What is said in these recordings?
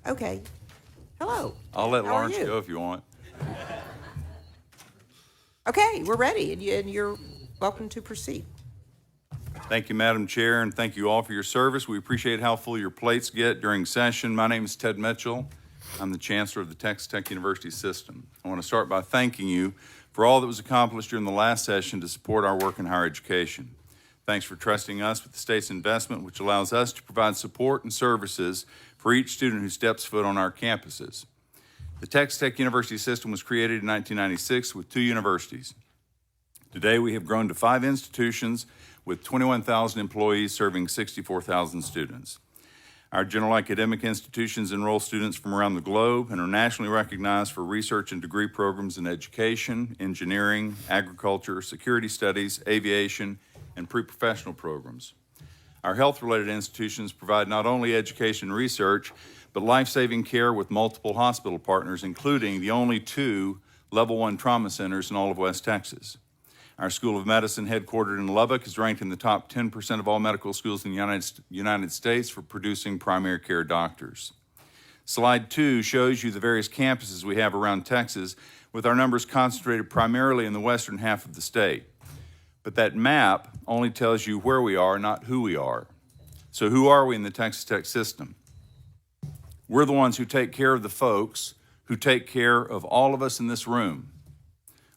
Okay. Hello. I'll let How are Lawrence you? go if you want. Okay, we're ready, and you're welcome to proceed. Thank you, Madam Chair, and thank you all for your service. We appreciate how full your plates get during session. My name is Ted Mitchell. I'm the Chancellor of the Texas Tech University System. I want to start by thanking you for all that was accomplished during the last session to support our work in higher education. Thanks for trusting us with the state's investment, which allows us to provide support and services for each student who steps foot on our campuses. The Texas Tech University System was created in 1996 with 2 universities. Today, we have grown to 5 institutions with 21,000 employees serving 64,000 students. Our general academic institutions enroll students from around the globe and are nationally recognized for research and degree programs in education, engineering, agriculture, security studies, aviation, and pre-professional programs. Our health-related institutions provide not only education and research, but life-saving care with multiple hospital partners, including the only 2 Level 1 trauma centers in all of West Texas. Our School of Medicine, headquartered in Lubbock, is ranked in the top 10% of all medical schools in the United States for producing primary care doctors. Slide 2 shows you the various campuses we have around Texas, with our numbers concentrated primarily in the western half of the state. But that map only tells you where we are, not who we are. So who are we in the Texas Tech system? We're the ones who take care of the folks who take care of all of us in this room.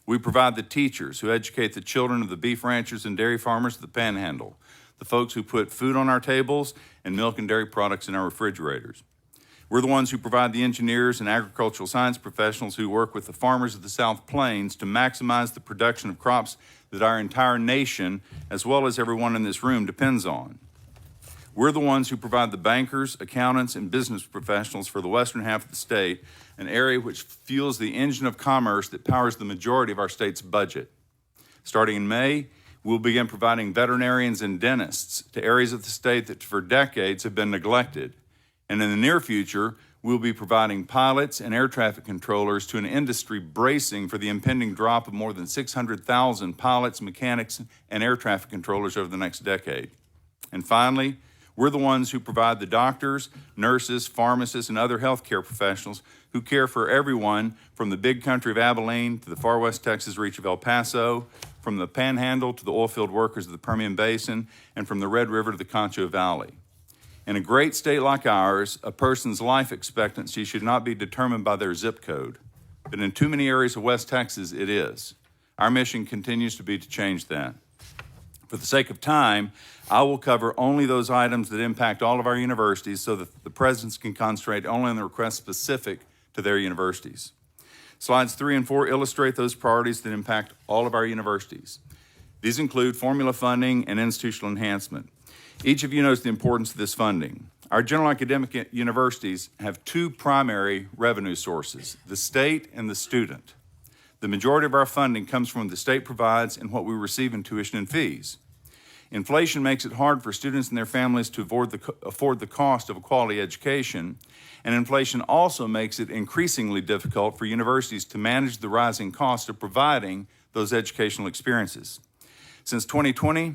We provide the teachers who educate the children of the beef ranchers and dairy farmers of the Panhandle, the folks who put food on our tables and milk and dairy products in our refrigerators. We're the ones who provide the engineers and agricultural science professionals who work with the farmers of the South Plains to maximize the production of crops that our entire nation, as well as everyone in this room, depends on. We're the ones who provide the bankers, accountants, and business professionals for the western half of the state, an area which fuels the engine of commerce that powers the majority of our state's budget. Starting in May, we'll begin providing veterinarians and dentists to areas of the state that for decades have been neglected. And in the near future, we'll be providing pilots and air traffic controllers to an industry bracing for the impending drop of more than 600,000 pilots, mechanics, and air traffic controllers over the next decade. And finally, we're the ones who provide the doctors, nurses, pharmacists, and other healthcare professionals who care for everyone from the big country of Abilene to the far west Texas reach of El Paso, from the Panhandle to the oilfield workers of the Permian Basin, and from the Red River to the Concho Valley. In a great state like ours, a person's life expectancy should not be determined by their zip code, but in too many areas of West Texas, it is. Our mission continues to be to change that. For the sake of time, I will cover only those items that impact all of our universities so that the presidents can concentrate only on the requests specific to their universities. Slides 3 and 4 illustrate those priorities that impact all of our universities. These include formula funding and institutional enhancement. Each of you knows the importance of this funding. Our general academic universities have 2 primary revenue sources, the state and the student. The majority of our funding comes from what the state provides and what we receive in tuition and fees. Inflation makes it hard for students and their families to afford the cost of a quality education, and inflation also makes it increasingly difficult for universities to manage the rising cost of providing those educational experiences. Since 2020,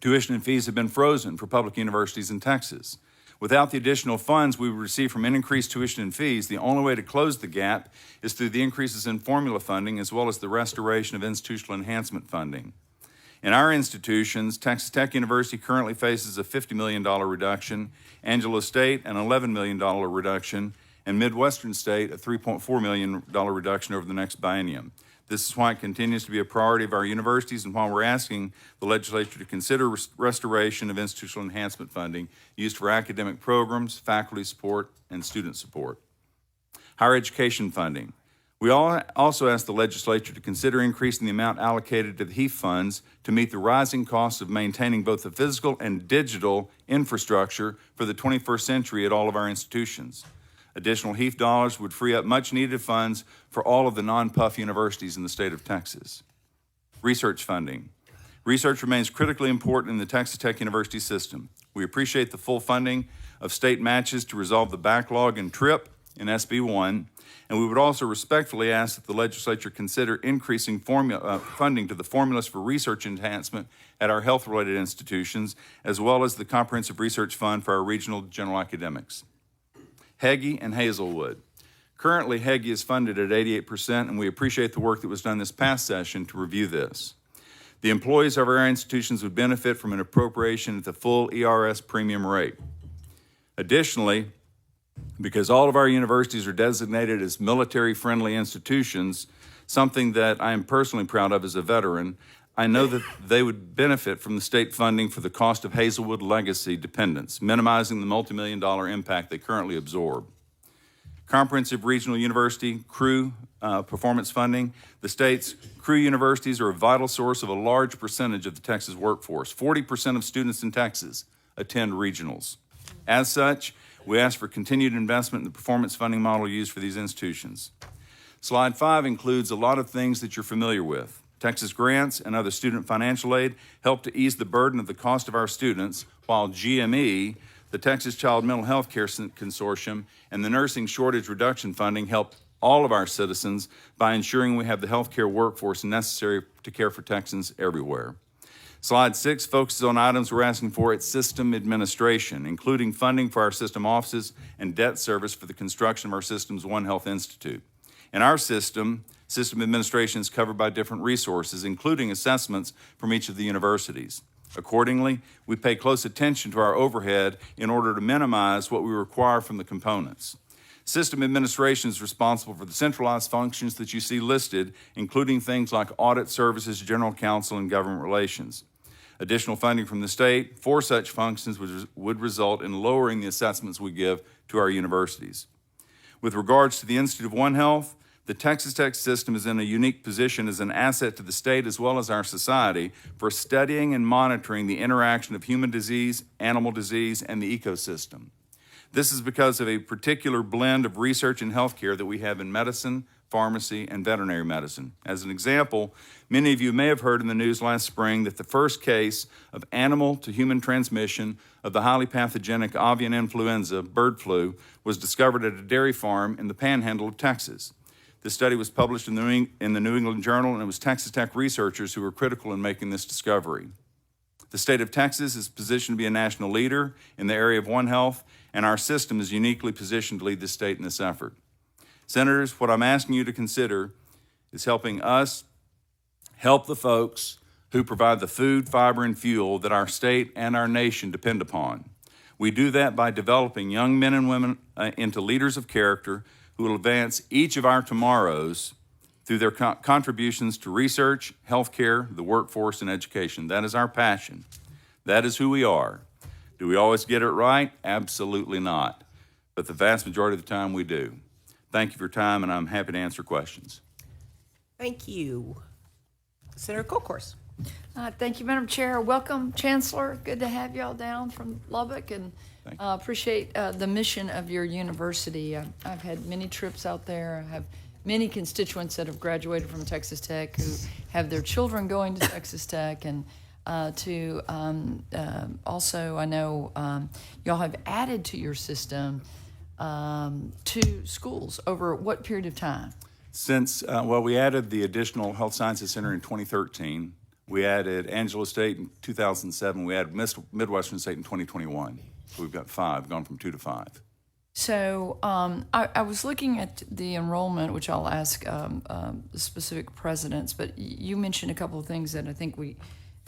tuition and fees have been frozen for public universities in Texas. Without the additional funds we would receive from increased tuition and fees, the only way to close the gap is through the increases in formula funding as well as the restoration of institutional enhancement funding. In our institutions, Texas Tech University currently faces a $50 million reduction, Angelo State an $11 million reduction, and Midwestern State a $3.4 million reduction over the next biennium. This is why it continues to be a priority of our universities and why we're asking the legislature to consider restoration of institutional enhancement funding used for academic programs, faculty support, and student support. Higher education funding. We also ask the legislature to consider increasing the amount allocated to the HEAF funds to meet the rising costs of maintaining both the physical and digital infrastructure for the 21st century at all of our institutions. Additional HEAF dollars would free up much-needed funds for all of the non-PUF universities in the state of Texas. Research funding. Research remains critically important in the Texas Tech University system. We appreciate the full funding of state matches to resolve the backlog in TRIP in SB 1, and we would also respectfully ask that the legislature consider increasing funding to the formulas for research enhancement at our health-related institutions, as well as the Comprehensive Research Fund for our regional general academics. Heggie and Hazelwood. Currently, Heggie is funded at 88%, and we appreciate the work that was done this past session to review this. The employees of our institutions would benefit from an appropriation at the full ERS premium rate. Additionally, because all of our universities are designated as military-friendly institutions, something that I am personally proud of as a veteran, I know that they would benefit from the state funding for the cost of Hazelwood legacy dependents, minimizing the multi-million-dollar impact they currently absorb. Comprehensive Regional University CRU performance funding. The state's CRU universities are a vital source of a large percentage of the Texas workforce. 40% of students in Texas attend regionals. As such, we ask for continued investment in the performance funding model used for these institutions. Slide 5 includes a lot of things that you're familiar with. Texas grants and other student financial aid help to ease the burden of the cost of our students, while GME, the Texas Child Mental Health Care Consortium, and the Nursing Shortage Reduction Funding help all of our citizens by ensuring we have the healthcare workforce necessary to care for Texans everywhere. Slide 6 focuses on items we're asking for at system administration, including funding for our system offices and debt service for the construction of our system's One Health Institute. In our system administration is covered by different resources, including assessments from each of the universities. Accordingly, we pay close attention to our overhead in order to minimize what we require from the components. System administration is responsible for the centralized functions that you see listed, including things like audit services, general counsel, and government relations. Additional funding from the state for such functions would result in lowering the assessments we give to our universities. With regards to the Institute of One Health, the Texas Tech system is in a unique position as an asset to the state as well as our society for studying and monitoring the interaction of human disease, animal disease, and the ecosystem. This is because of a particular blend of research and healthcare that we have in medicine, pharmacy, and veterinary medicine. As an example, many of you may have heard in the news last spring that the first case of animal to human transmission of the highly pathogenic avian influenza, bird flu, was discovered at a dairy farm in the panhandle of Texas. This study was published in the New England Journal, and it was Texas Tech researchers who were critical in making this discovery. The state of Texas is positioned to be a national leader in the area of One Health, and our system is uniquely positioned to lead the state in this effort. Senators, what I'm asking you to consider is helping us help the folks who provide the food, fiber, and fuel that our state and our nation depend upon. We do that by developing young men and women into leaders of character who will advance each of our tomorrows through their contributions to research, healthcare, the workforce, and education. That is our passion. That is who we are. Do we always get it right? Absolutely not. But the vast majority of the time we do. Thank you for your time, and I'm happy to answer questions. Thank you. Senator Kolkhorst. Thank you, Madam Chair. Welcome, Chancellor. Good to have y'all down from Lubbock, and appreciate the mission of your university. I've had many trips out there. I have many constituents that have graduated from Texas Tech who have their children going to Texas Tech, and also I know y'all have added to your system 2 schools over what period of time? Since, we added the additional Health Sciences Center in 2013. We added Angelo State in 2007. We added Midwestern State in 2021. So we've got 5, gone from 2 to 5. So I was looking at the enrollment, which I'll ask the specific presidents, but you mentioned a couple of things that I think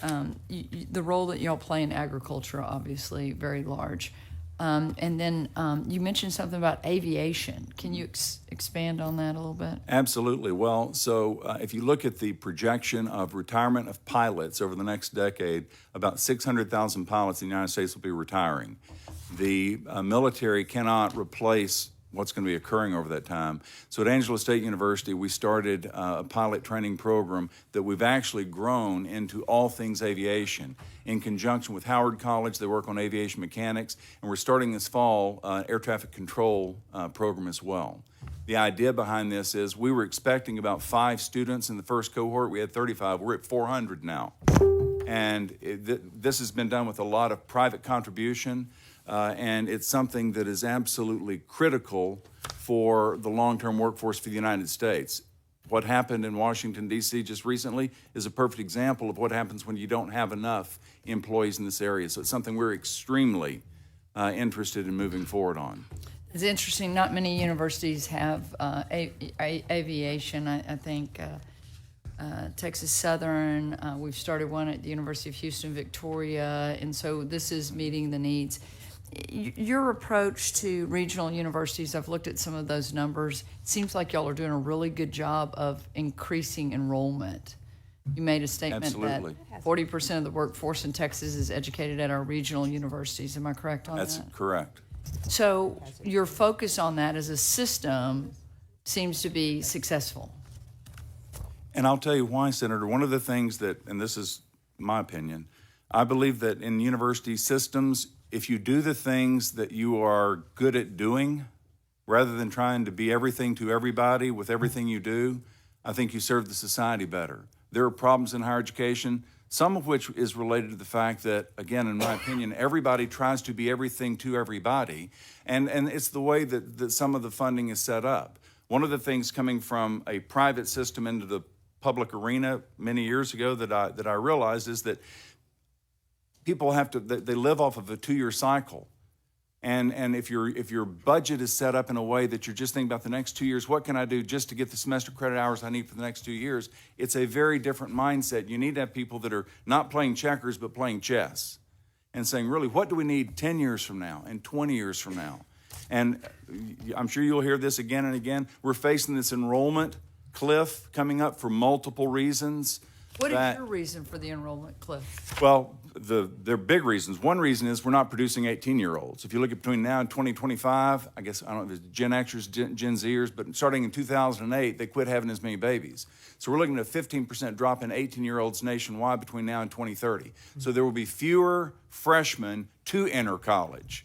the role that y'all play in agriculture, obviously very large. And then you mentioned something about aviation. Can you expand on that a little bit? Absolutely. Well, so if you look at the projection of retirement of pilots over the next decade, about 600,000 pilots in the United States will be retiring. The military cannot replace what's going to be occurring over that time. So at Angelo State University, we started a pilot training program that we've actually grown into all things aviation. In conjunction with Howard College, they work on aviation mechanics, and we're starting this fall air traffic control program as well. The idea behind this is we were expecting about 5 students in the first cohort. We had 35. We're at 400 now. And this has been done with a lot of private contribution. And it's something that is absolutely critical for the long-term workforce for the United States. What happened in Washington, D.C. just recently is a perfect example of what happens when you don't have enough employees in this area. So it's something we're extremely interested in moving forward on. It's interesting. Not many universities have aviation. I think Texas Southern. We've started one at the University of Houston, Victoria, and so this is meeting the needs. Your approach to regional universities, I've looked at some of those numbers. It seems like y'all are doing a really good job of increasing enrollment. You made a statement Absolutely. that 40% of the workforce in Texas is educated at our regional universities. Am I correct on that? That's correct. So your focus on that as a system seems to be successful. And I'll tell you why, Senator. One of the things that, and this is my opinion, I believe that in university systems, if you do the things that you are good at doing, rather than trying to be everything to everybody with everything you do, I think you serve the society better. There are problems in higher education, some of which is related to the fact that, again, in my opinion, everybody tries to be everything to everybody, and it's the way that some of the funding is set up. One of the things coming from a private system into the public arena many years ago that I realized is that people they live off of a 2-year cycle. And if your budget is set up in a way that you're just thinking about the next 2 years, what can I do just to get the semester credit hours I need for the next 2 years? It's a very different mindset. You need to have people that are not playing checkers but playing chess and saying, really, what do we need 10 years from now and 20 years from now? And I'm sure you'll hear this again and again. We're facing this enrollment cliff coming up for multiple reasons. What is your reason for the enrollment cliff? Well, there are big reasons. One reason is we're not producing 18-year-olds. If you look at between now and 2025, I guess, I don't know if it's Gen Xers, Gen Zers, but starting in 2008, they quit having as many babies. So we're looking at a 15% drop in 18-year-olds nationwide between now and 2030. So there will be fewer freshmen to enter college,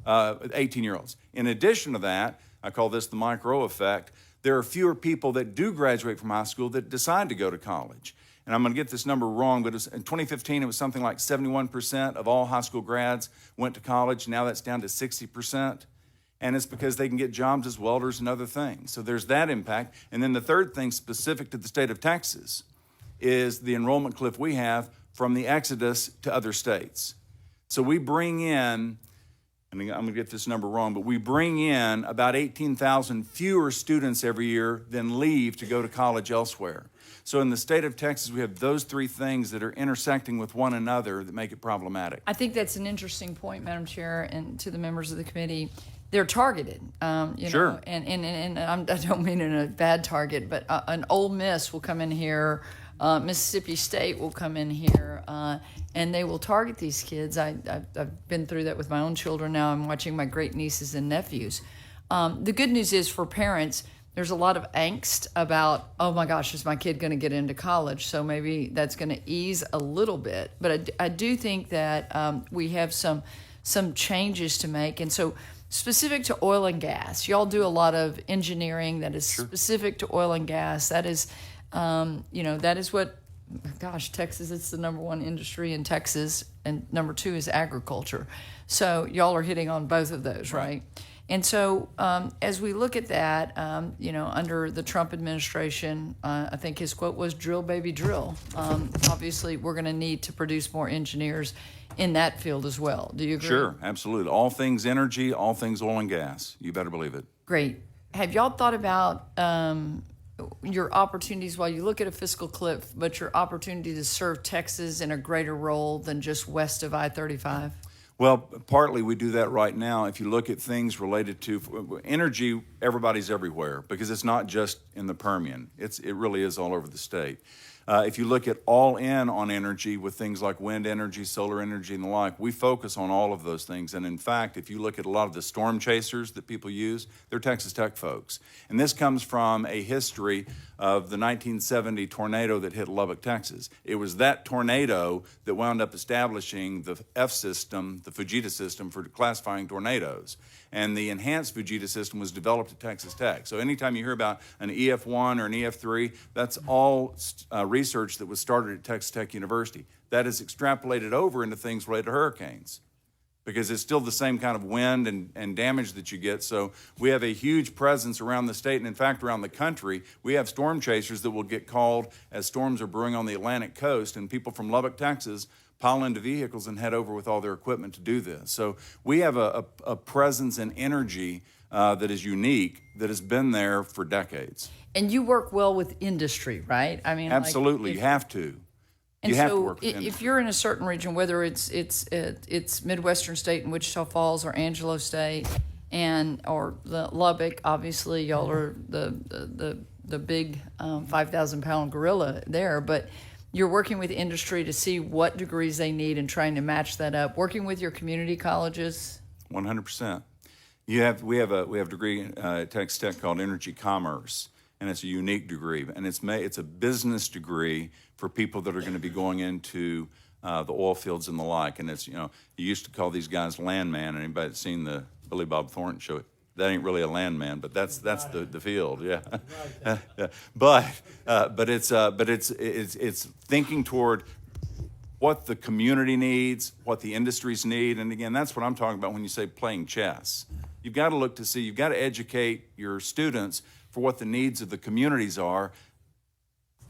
18-year-olds. In addition to that, I call this the micro effect, there are fewer people that do graduate from high school that decide to go to college. And I'm going to get this number wrong, but in 2015, it was something like 71% of all high school grads went to college. Now that's down to 60%. And it's because they can get jobs as welders and other things. So there's that impact. And then the third thing specific to the state of Texas is the enrollment cliff we have from the exodus to other states. So we bring in, and I'm going to get this number wrong, but we bring in about 18,000 fewer students every year than leave to go to college elsewhere. So in the state of Texas, we have those three things that are intersecting with one another that make it problematic. I think that's an interesting point, Madam Chair, and to the members of the committee. They're targeted, Sure. know, and I don't mean in a bad target, but an Ole Miss will come in here, Mississippi State will come in here, and they will target these kids. I've been through that with my own children now. I'm watching my great nieces and nephews. The good news is for parents, there's a lot of angst about, oh my gosh, is my kid going to get into college? So maybe that's going to ease a little bit. But I do think that we have some changes to make. And so specific to oil and gas, y'all do a lot of engineering that is specific to oil and gas. That is, that is what, gosh, Texas, it's the number one industry in Texas. And number two is agriculture. So y'all are hitting on both of those, right? And so as we look at that, under the Trump administration, I think his quote was drill, baby, drill. Obviously, we're going to need to produce more engineers in that field as well. Do you agree? Sure, absolutely. All things energy, all things oil and gas. You better believe it. Great. Have y'all thought about your opportunities while you look at a fiscal cliff, but your opportunity to serve Texas in a greater role than just west of I-35? Well, partly we do that right now. If you look at things related to energy, everybody's everywhere because it's not just in the Permian. It really is all over the state. If you look at all in on energy with things like wind energy, solar energy, and the like, we focus on all of those things. And in fact, if you look at a lot of the storm chasers that people use, they're Texas Tech folks. And this comes from a history of the 1970 tornado that hit Lubbock, Texas. It was that tornado that wound up establishing the F system, the Fujita system, for classifying tornadoes. And the enhanced Fujita system was developed at Texas Tech. So anytime you hear about an EF1 or an EF3, that's all research that was started at Texas Tech University. That is extrapolated over into things related to hurricanes because it's still the same kind of wind and damage that you get. So we have a huge presence around the state, and in fact around the country. We have storm chasers that will get called as storms are brewing on the Atlantic coast, and people from Lubbock, Texas pile into vehicles and head over with all their equipment to do this. So we have a presence in energy that is unique, that has been there for decades. And you work well with industry, right? I mean, Absolutely, you have to. And You have to so, work with if industry. you're in a certain region, whether it's Midwestern State in Wichita Falls or Angelo State, or the Lubbock, obviously y'all are the big 5,000-pound gorilla there, but you're working with industry to see what degrees they need and trying to match that up. Working with your community colleges. 100%. We have a degree at Texas Tech called Energy Commerce, and it's a unique degree, and it's a business degree for people that are going to be going into the oil fields and the like. And it's, you used to call these guys landman. Anybody that's seen the Billy Bob Thornton show? That ain't really a landman, but that's the field, yeah. But it's thinking toward what the community needs, what the industries need, and again, that's what I'm talking about when you say playing chess. You've got to look to see, you've got to educate your students for what the needs of the communities are,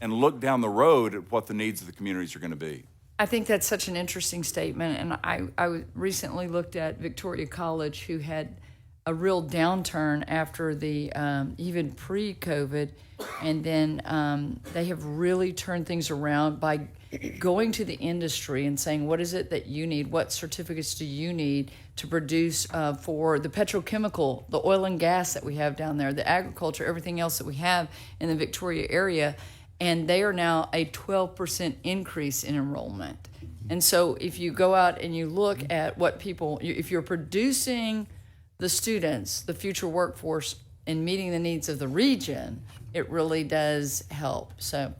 and look down the road at what the needs of the communities are going to be. I think that's such an interesting statement, and I recently looked at Victoria College, who had a real downturn after the even pre-COVID, and then they have really turned things around by going to the industry and saying, what is it that you need? What certificates do you need to produce for the petrochemical, the oil and gas that we have down there, the agriculture, everything else that we have in the Victoria area? And they are now a 12% increase in enrollment. And so if you go out and you look at what people, if you're producing the students, the future workforce, and meeting the needs of the region, it really does help. So,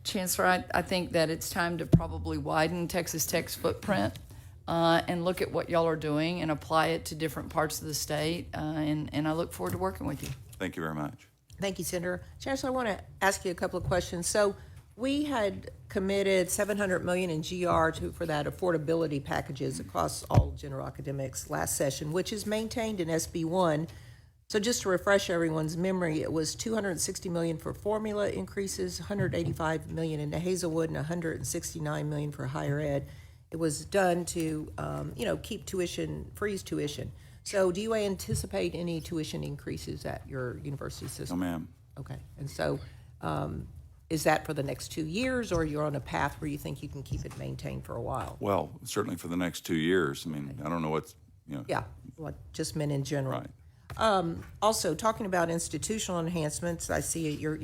Chancellor, I think that it's time to probably widen Texas Tech's footprint and look at what y'all are doing and apply it to different parts of the state. And I look forward to working with you. Thank you very much. Thank you, Senator. Chancellor, I want to ask you a couple of questions. So we had committed $700 million in GR for that affordability packages across all general academics last session, which is maintained in SB1. So just to refresh everyone's memory, it was $260 million for formula increases, $185 million into Hazelwood, and $169 million for higher ed. It was done to, keep freeze tuition. So do you anticipate any tuition increases at your university system? No, ma'am. Okay. And so is that for the next 2 years, or you're on a path where you think you can keep it maintained for a while? Well, certainly for the next 2 years. I mean, I don't know what's, Yeah, what just meant in general. Right. Also, talking about institutional enhancements, I see you're,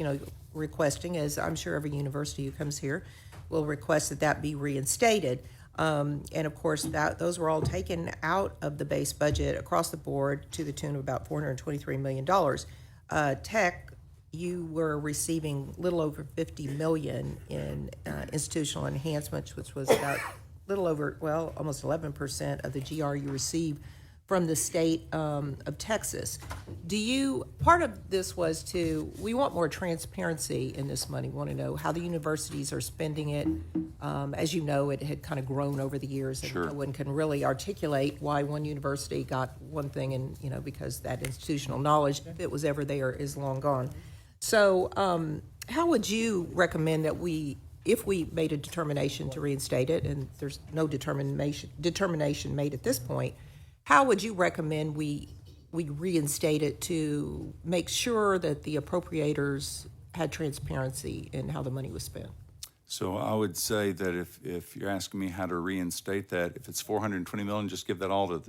requesting, as I'm sure every university who comes here will request that be reinstated. And of course, those were all taken out of the base budget across the board to the tune of about $423 million. Tech, you were receiving little over $50 million in institutional enhancements, which was about almost 11% of the GR you received from the state of Texas. Part of this was we want more transparency in this money. We want to know how the universities are spending it. As you know, it had kind of grown over the years, and Sure. no one can really articulate why one university got one thing, and because that institutional knowledge, if it was ever there, is long gone. So how would you recommend that if we made a determination to reinstate it, and there's no determination made at this point, how would you recommend we reinstate it to make sure that the appropriators had transparency in how the money was spent? So I would say that if you're asking me how to reinstate that, if it's $420 million, just give that all to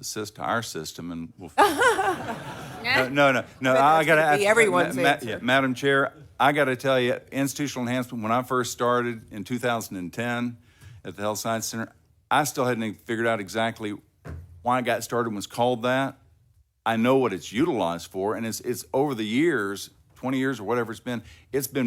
our system, and we'll. No. I got to ask everyone's answer. Madam Chair. I got to tell you, institutional enhancement. When I first started in 2010 at the Health Science Center, I still hadn't figured out exactly why I got started and was called that. I know what it's utilized for, and it's over the years, 20 years or whatever it's been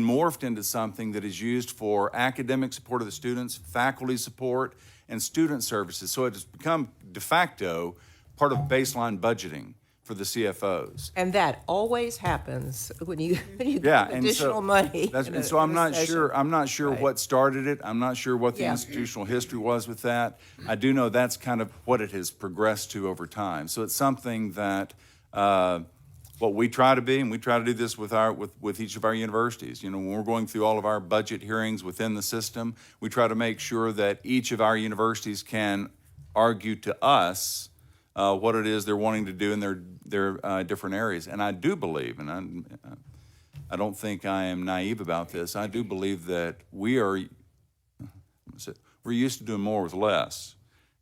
morphed into something that is used for academic support of the students, faculty support, and student services. So it has become de facto part of baseline budgeting for the CFOs. And that always happens when you get and additional money. So I'm not sure Right. what started it. I'm not sure what the Yeah. institutional history was with that. I do know that's kind of what it has progressed to over time. So it's something that what we try to be, and we try to do this with each of our universities. When we're going through all of our budget hearings within the system, we try to make sure that each of our universities can argue to us what it is they're wanting to do in their different areas. And I do believe, and I don't think I am naive about this, I do believe that we're used to doing more with less.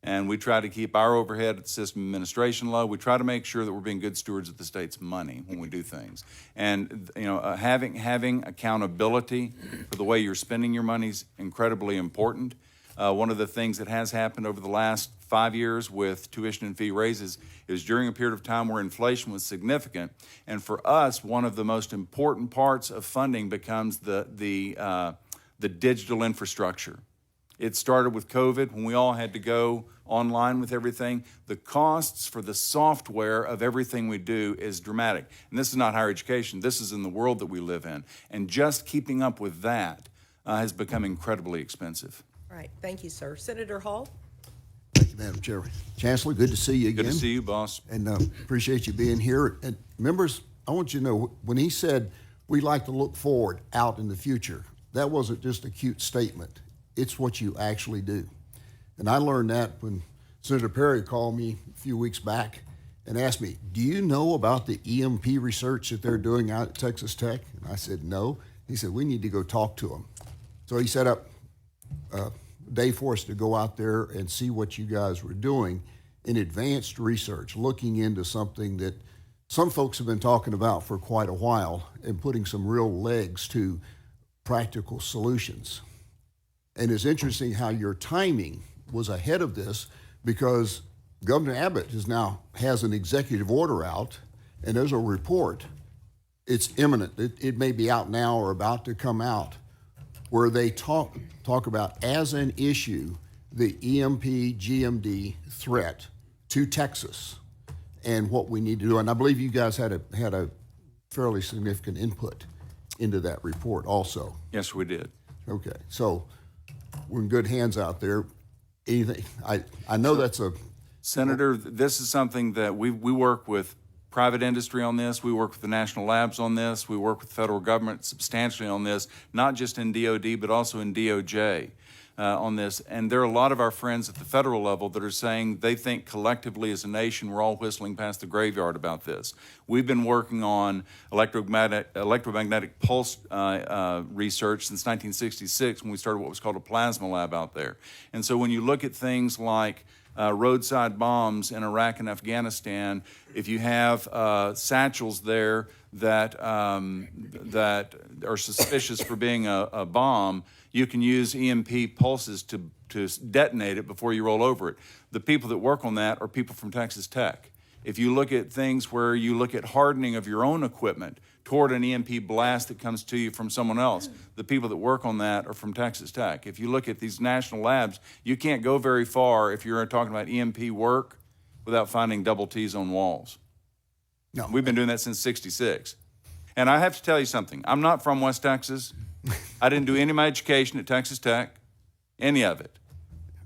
And we try to keep our overhead at the system administration low. We try to make sure that we're being good stewards of the state's money when we do things. And having accountability for the way you're spending your money is incredibly important. One of the things that has happened over the last 5 years with tuition and fee raises is during a period of time where inflation was significant. And for us, one of the most important parts of funding becomes the digital infrastructure. It started with COVID when we all had to go online with everything. The costs for the software of everything we do is dramatic. And this is not higher education. This is in the world that we live in. And just keeping up with that has become incredibly expensive. All right, thank you, sir. Senator Hall? Thank you, Madam Chair. Chancellor, good to see you again. Good to see you, boss. And appreciate you being here. And members, I want you to know, when he said we like to look forward out in the future, that wasn't just a cute statement. It's what you actually do. And I learned that when Senator Perry called me a few weeks back and asked me, do you know about the EMP research that they're doing out at Texas Tech? And I said, no. He said, we need to go talk to them. So he set up a day for us to go out there and see what you guys were doing in advanced research, looking into something that some folks have been talking about for quite a while and putting some real legs to practical solutions. And it's interesting how your timing was ahead of this, because Governor Abbott has an executive order out, and there's a report. It's imminent. It may be out now or about to come out, where they talk about as an issue the EMP GMD threat to Texas and what we need to do. And I believe you guys had a fairly significant input into that report also. Yes, we did. Okay, so we're in good hands out there. Anything? I know that's a... Senator, this is something that we work with private industry on this. We work with the national labs on this. We work with the federal government substantially on this, not just in DOD, but also in DOJ on this. And there are a lot of our friends at the federal level that are saying they think collectively as a nation we're all whistling past the graveyard about this. We've been working on electromagnetic pulse research since 1966 when we started what was called a plasma lab out there. And so when you look at things like roadside bombs in Iraq and Afghanistan, if you have satchels there that are suspicious for being a bomb, you can use EMP pulses to detonate it before you roll over it. The people that work on that are people from Texas Tech. If you look at things where you look at hardening of your own equipment toward an EMP blast that comes to you from someone else, the people that work on that are from Texas Tech. If you look at these national labs, you can't go very far if you're talking about EMP work without finding double T's on walls. No. We've been doing that since '66. And I have to tell you something. I'm not from West Texas. I didn't do any of my education at Texas Tech, any of it.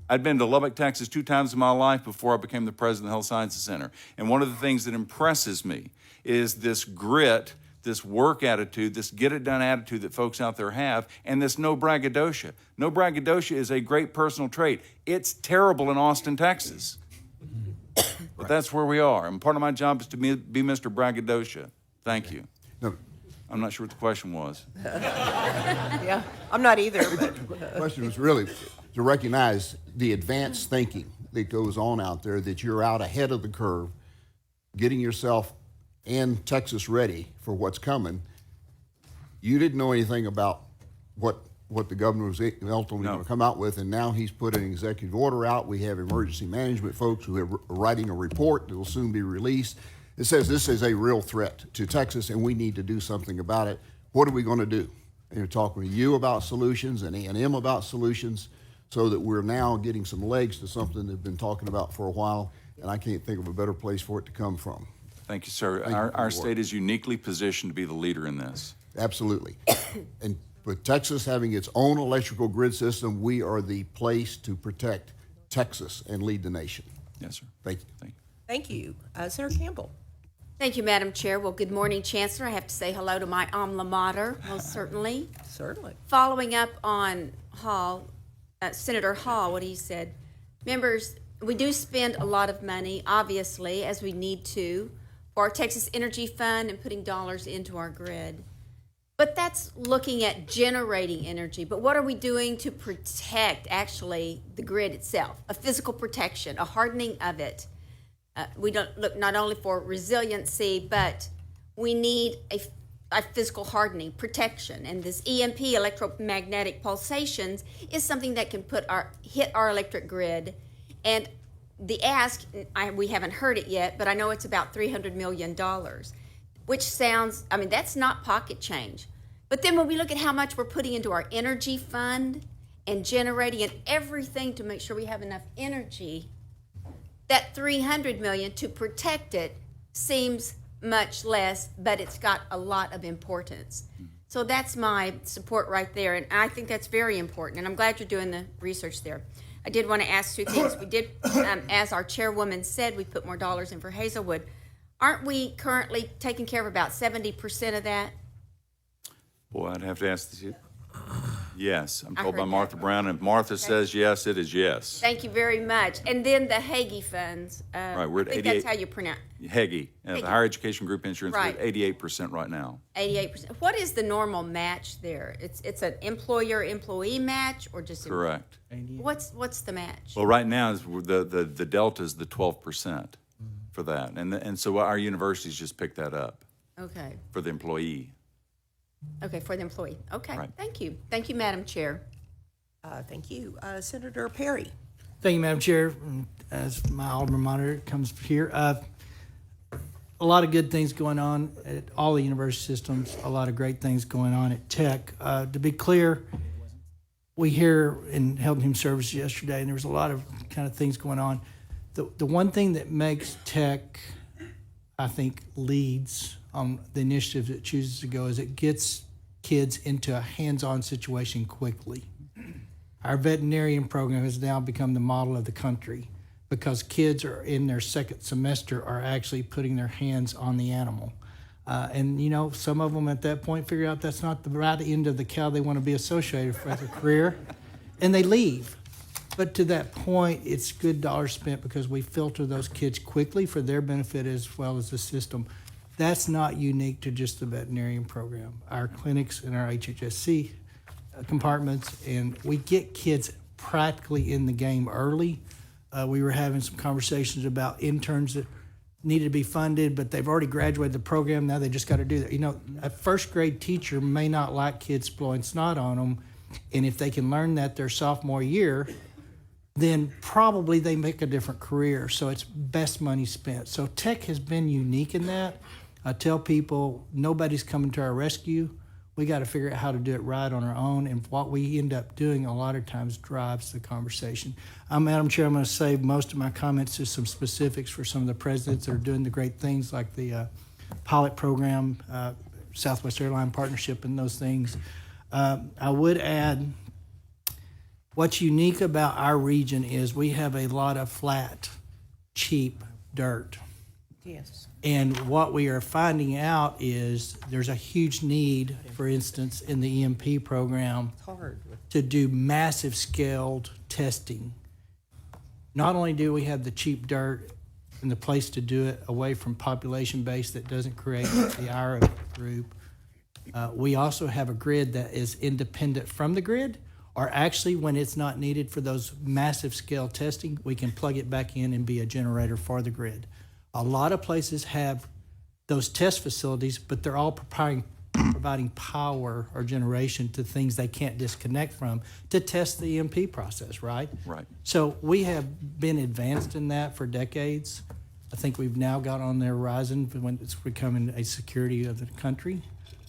I'd been to Lubbock, Texas 2 times in my life before I became the president of the Health Sciences Center. And one of the things that impresses me is this grit, this work attitude, this get-it-done attitude that folks out there have, and this no braggadocio. No braggadocio is a great personal trait. It's terrible in Austin, Texas. But that's where we are. And part of my job is to be Mr. Braggadocio. Thank you. No, I'm not sure what the question was. Yeah, I'm not either, but the question was really to recognize the advanced thinking that goes on out there, that you're out ahead of the curve, getting yourself and Texas ready for what's coming. You didn't know anything about what the governor was ultimately going to come out with, and now he's put an executive order out. We have emergency management folks who are writing a report that will soon be released. It says this is a real threat to Texas, and we need to do something about it. What are we going to do? And we're talking to you about solutions and A&M about solutions, so that we're now getting some legs to something they've been talking about for a while, and I can't think of a better place for it to come from. Thank you, sir. Thank you for Our your state work. is uniquely positioned to be the leader in this. Absolutely. And with Texas having its own electrical grid system, we are the place to protect Texas and lead the nation. Yes, sir. Thank you. Thank you. thank you. Senator Campbell? Thank you, Madam Chair. Well, good morning, Chancellor. I have to say hello to my alma mater, most certainly. Certainly. Following up on Senator Hall, what he said, members, we do spend a lot of money, obviously, as we need to, for our Texas Energy Fund and putting dollars into our grid. But that's looking at generating energy. But what are we doing to protect, actually, the grid itself? A physical protection, a hardening of it. We don't look not only for resiliency, but we need a physical hardening, protection. And this EMP, electromagnetic pulsations, is something that can hit our electric grid. And the ask, we haven't heard it yet, but I know it's about $300 million, which sounds, I mean, that's not pocket change. But then when we look at how much we're putting into our energy fund and generating and everything to make sure we have enough energy, that $300 million to protect it seems much less, but it's got a lot of importance. So that's my support right there, and I think that's very important, and I'm glad you're doing the research there. I did want to ask two things. We did, as our chairwoman said, we put more dollars in for Hazelwood. Aren't we currently taking care of about 70% of that? Boy, I'd have to ask this. Yes, I'm I told by heard Martha that. Brown, and if Martha says yes, it is yes. Thank you very much. And then the Hagee funds. Right, we're at I think 88 that's how you pronounce Heggie, the Heggie. Higher Education Group Insurance, we're Right. at 88% right now. 88%. What is the normal match there? It's an employer-employee match or just Correct. What's the match? Well, right now, the delta is the 12% for that. And so our universities just picked that up Okay. for the employee. Okay, for the employee. Okay. Right. Thank you. Thank you, Madam Chair. Thank you. Senator Perry. Thank you, Madam Chair. As my alderman monitor comes here, a lot of good things going on at all the university systems, a lot of great things going on at Tech. To be clear, we hear in Health and Human Services yesterday, and there was a lot of kind of things going on. The one thing that makes Tech, I think, leads on the initiative that chooses to go is it gets kids into a hands-on situation quickly. Our veterinarian program has now become the model of the country because kids are in their second semester are actually putting their hands on the animal. And, you know, some of them at that point figure out that's not the right end of the cow they want to be associated with as a career, and they leave. But to that point, it's good dollars spent because we filter those kids quickly for their benefit as well as the system. That's not unique to just the veterinarian program. Our clinics and our HHSC compartments, and we get kids practically in the game early. We were having some conversations about interns that needed to be funded, but they've already graduated the program. Now they just got to do that. You know, a first grade teacher may not like kids blowing snot on them, and if they can learn that their sophomore year, then probably they make a different career. So it's best money spent. So Tech has been unique in that. I tell people nobody's coming to our rescue. We got to figure out how to do it right on our own, and what we end up doing a lot of times drives the conversation. Madam Chair, I'm going to save most of my comments to some specifics for some of the presidents that are doing the great things like the pilot program, Southwest Airline partnership, and those things. I would add, what's unique about our region is we have a lot of flat, cheap dirt. Yes. And what we are finding out is there's a huge need, for instance, in the EMP program It's hard. to do massive scaled testing. Not only do we have the cheap dirt and the place to do it away from population base that doesn't create the IRA group, we also have a grid that is independent from the grid, or actually when it's not needed for those massive scale testing, we can plug it back in and be a generator for the grid. A lot of places have those test facilities, but they're all providing power or generation to things they can't disconnect from to test the EMP process, right? Right. So we have been advanced in that for decades. I think we've now got on the horizon when it's becoming a security of the country,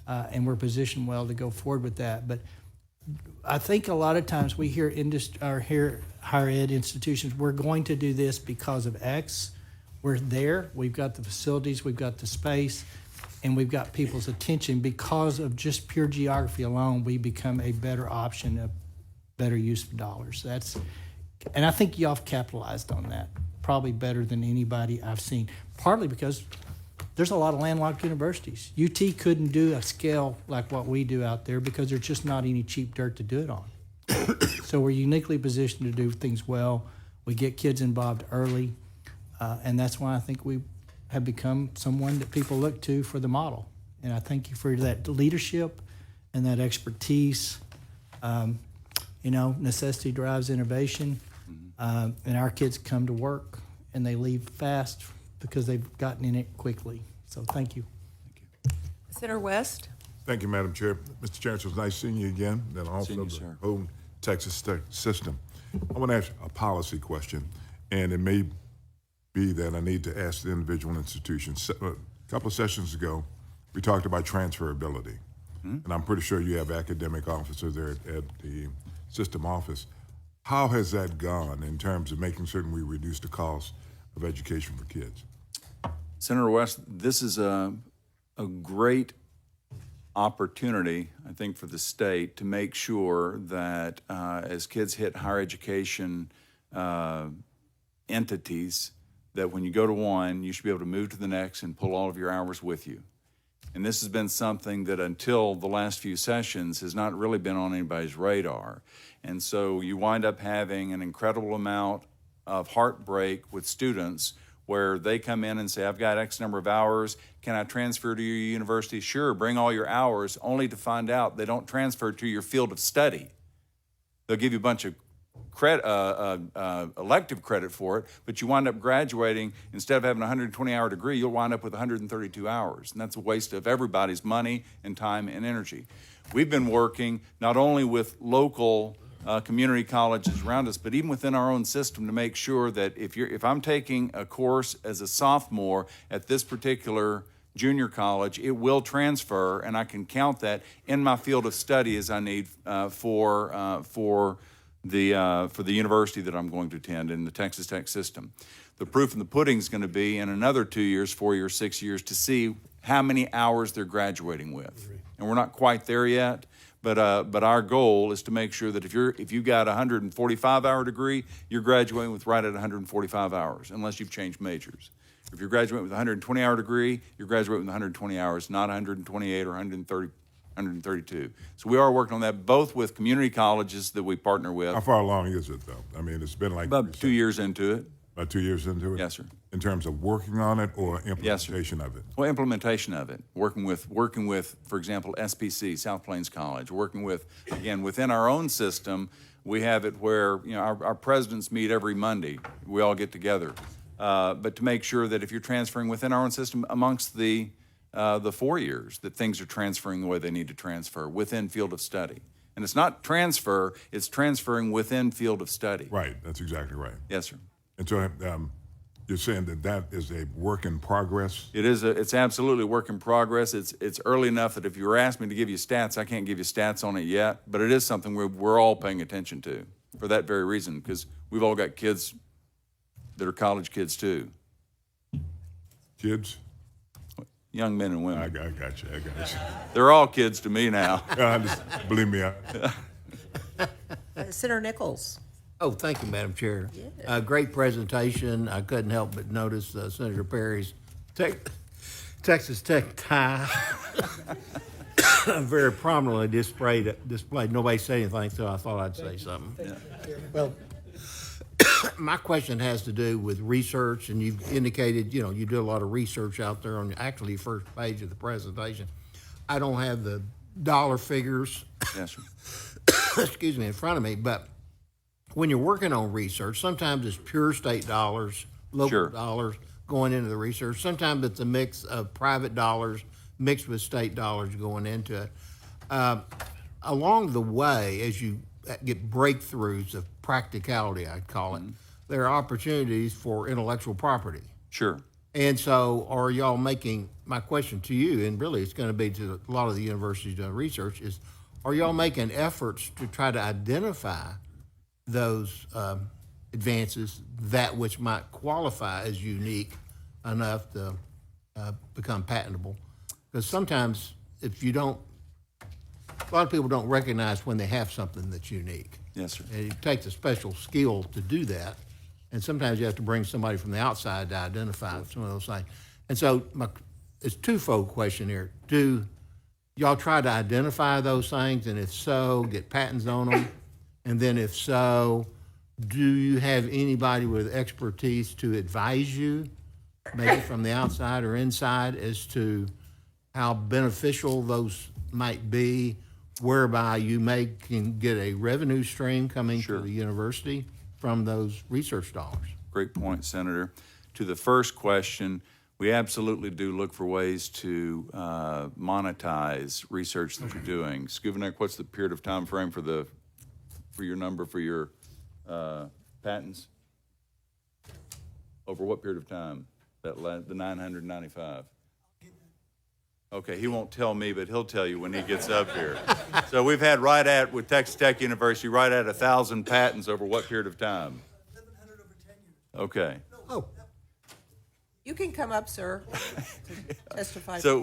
and we're positioned well to go forward with that. But I think a lot of times we hear higher ed institutions, we're going to do this because of X. We're there, we've got the facilities, we've got the space, and we've got people's attention. Because of just pure geography alone, we become a better option, a better use of dollars. And I think y'all have capitalized on that, probably better than anybody I've seen, partly because there's a lot of landlocked universities. UT couldn't do a scale like what we do out there because there's just not any cheap dirt to do it on. So we're uniquely positioned to do things well. We get kids involved early, and that's why I think we have become someone that people look to for the model. And I thank you for that leadership and that expertise. Necessity drives innovation, and our kids come to work and they leave fast because they've gotten in it quickly. So thank you. Senator West? Thank you, Madam Chair. Mr. Chancellor, it's nice seeing you again, and also Seeing you, the sir. whole Texas tech system. I want to ask a policy question, and it may be that I need to ask the individual institutions. A couple of sessions ago, we talked about transferability, and I'm pretty sure you have academic officers there at the system office. How has that gone in terms of making certain we reduce the cost of education for kids? Senator West, this is a great opportunity, I think, for the state to make sure that as kids hit higher education entities, that when you go to one, you should be able to move to the next and pull all of your hours with you. And this has been something that until the last few sessions has not really been on anybody's radar. And so you wind up having an incredible amount of heartbreak with students where they come in and say, I've got X number of hours, can I transfer to your university? Sure, bring all your hours, only to find out they don't transfer to your field of study. They'll give you a bunch of elective credit for it, but you wind up graduating, instead of having a 120-hour degree, you'll wind up with 132 hours, and that's a waste of everybody's money and time and energy. We've been working not only with local community colleges around us, but even within our own system to make sure that if I'm taking a course as a sophomore at this particular junior college, it will transfer, and I can count that in my field of study as I need for the university that I'm going to attend in the Texas Tech system. The proof in the pudding is going to be in another 2 years, 4 years, 6 years to see how many hours they're graduating with. And we're not quite there yet, but our goal is to make sure that if you got a 145-hour degree, you're graduating with right at 145 hours, unless you've changed majors. If you're graduating with a 120-hour degree, you're graduating with 120 hours, not 128 or 132. So we are working on that, both with community colleges that we partner with. How far along is it, though? I mean, it's been like About 2 years into it. About 2 years into it? Yes, sir. In terms of working on it or Yes, sir. implementation of it? Well, implementation of it, working with, for example, SPC, South Plains College, working with, again, within our own system, we have it where, our presidents meet every Monday. We all get together. But to make sure that if you're transferring within our own system amongst the 4 years, that things are transferring the way they need to transfer within field of study. And it's not transfer, it's transferring within field of study. Right, that's exactly right. Yes, sir. And so you're saying that is a work in progress? It's absolutely a work in progress. It's early enough that if you were asking me to give you stats, I can't give you stats on it yet, but it is something we're all paying attention to for that very reason, because we've all got kids that are college kids too. Kids? Young men and women. I got you. They're all kids to me now. Believe me. Senator Nichols? Oh, thank you, Madam Chair. Great presentation. I couldn't help but notice Senator Perry's Texas Tech tie very prominently displayed. Nobody said anything, so I thought I'd say something. Yeah. Well, my question has to do with research, and you've indicated, you do a lot of research out there on actually the first page of the presentation. I don't have the dollar figures, Yes, sir. excuse me, in front of me, but when you're working on research, sometimes it's pure state dollars, local Sure. dollars going into the research. Sometimes it's a mix of private dollars mixed with state dollars going into it. Along the way, as you get breakthroughs of practicality, I'd call it, there are opportunities for intellectual property. Sure. And so are y'all making, my question to you, and really it's going to be to a lot of the universities doing research, is are y'all making efforts to try to identify those advances, that which might qualify as unique enough to become patentable? Because sometimes if you don't, a lot of people don't recognize when they have something that's unique. Yes, sir. And it takes a special skill to do that. And sometimes you have to bring somebody from the outside to identify some of those things. And so it's a twofold question here. Do y'all try to identify those things? And if so, get patents on them? And then if so, do you have anybody with expertise to advise you, maybe from the outside or inside, as to how beneficial those might be, whereby you can get a revenue stream coming to the university from those research dollars? Great point, Senator. To the first question, we absolutely do look for ways to monetize research that you're doing. Skuvenek, what's the period of time frame for your number for your patents? Over what period of time? The 995. Okay, he won't tell me, but he'll tell you when he gets up here. So we've had with Texas Tech University, right at 1,000 patents over what period of time? 1,100 over 10 years. Okay. Oh, You can come up, sir, to testify. So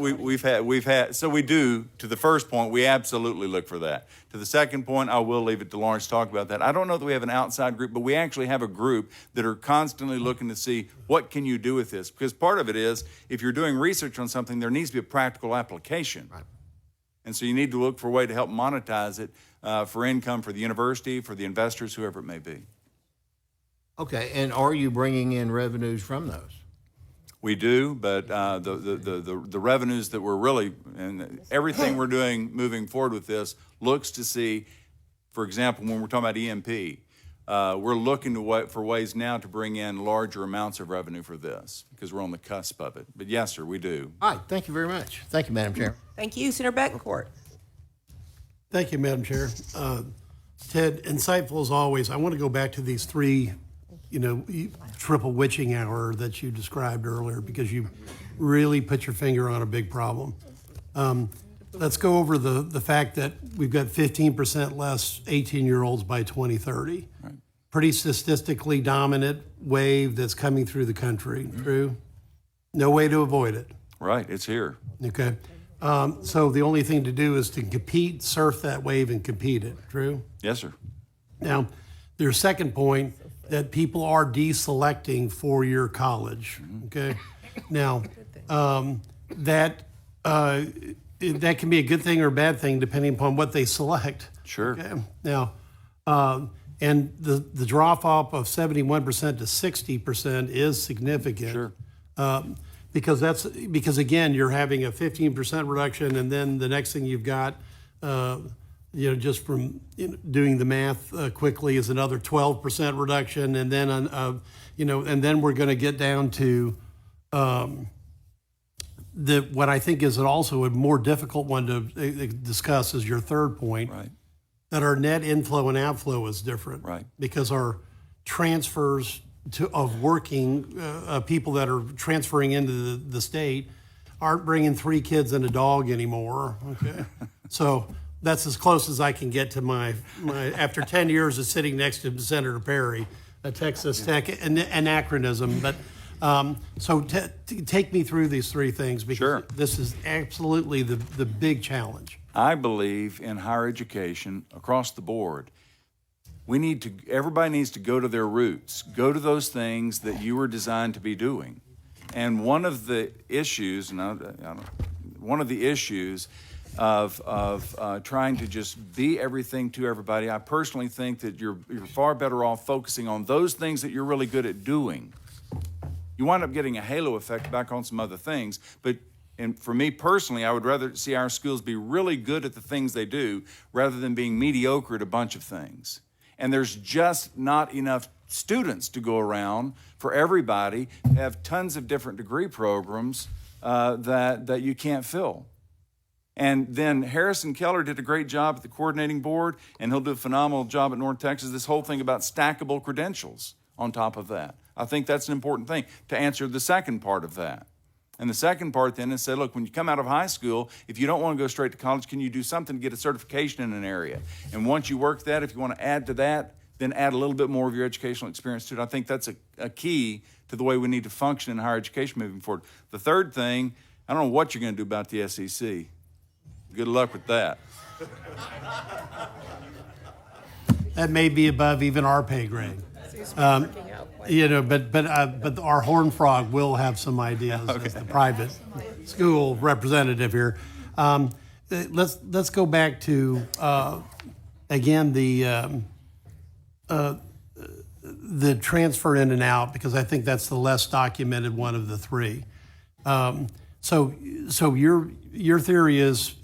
so we do, to the first point, we absolutely look for that. To the second point, I will leave it to Lawrence to talk about that. I don't know that we have an outside group, but we actually have a group that are constantly looking to see what can you do with this. Because part of it is, if you're doing research on something, there needs to be a practical application. Right. And so you need to look for a way to help monetize it for income for the university, for the investors, whoever it may be. okay. And are you bringing in revenues from those? We do, but the revenues that we're really, and everything we're doing moving forward with this looks to see, for example, when we're talking about EMP, we're looking for ways now to bring in larger amounts of revenue for this because we're on the cusp of it. But yes, sir, we do. All right, thank you very much. Thank you, Madam Chair. Thank you, Senator Betancourt. Thank you, Madam Chair. Ted, insightful as always. I want to go back to these three, triple witching hour that you described earlier because you really put your finger on a big problem. Let's go over the fact that we've got 15% less 18-year-olds by 2030. Right. Pretty statistically dominant wave that's coming through the country. Mm-hmm. True? No way to avoid it. Right, it's here. Okay. So the only thing to do is to compete, surf that wave, and compete it. True? Yes, sir. Now, their second point that people are deselecting four-year college. Okay. Now, that can be a good thing or a bad thing depending upon what they select. Sure. Okay? Now, and the drop off of 71% to 60% is significant. Sure. Because again, you're having a 15% reduction, and then the next thing you've got, just from doing the math quickly, is another 12% reduction, and then and then we're going to get down to what I think is also a more difficult one to discuss is your third point. Right. That our net inflow and outflow is different. Right. Because our transfers of working people that are transferring into the state aren't bringing 3 kids and a dog anymore. Okay. So that's as close as I can get to my after 10 years of sitting next to Senator Perry, a Texas Tech anachronism. But so take me through these three things because Sure. This is absolutely the big challenge. I believe in higher education across the board. Everybody needs to go to their roots, go to those things that you were designed to be doing. And one of the issues, of trying to just be everything to everybody, I personally think that you're far better off focusing on those things that you're really good at doing. You wind up getting a halo effect back on some other things, and for me personally, I would rather see our schools be really good at the things they do rather than being mediocre at a bunch of things. And there's just not enough students to go around for everybody to have tons of different degree programs that you can't fill. And then Harrison Keller did a great job at the coordinating board, and he'll do a phenomenal job at North Texas, this whole thing about stackable credentials on top of that. I think that's an important thing to answer the second part of that. And the second part then is say, look, when you come out of high school, if you don't want to go straight to college, can you do something to get a certification in an area? And once you work that, if you want to add to that, then add a little bit more of your educational experience to it. I think that's a key to the way we need to function in higher education moving forward. The third thing, I don't know what you're going to do about the SEC. Good luck with that. That may be above even our pay grade. But our horned frog will have some ideas as the private school representative here. Let's go back to again the the transfer in and out, because I think that's the less documented one of the three. So your theory is,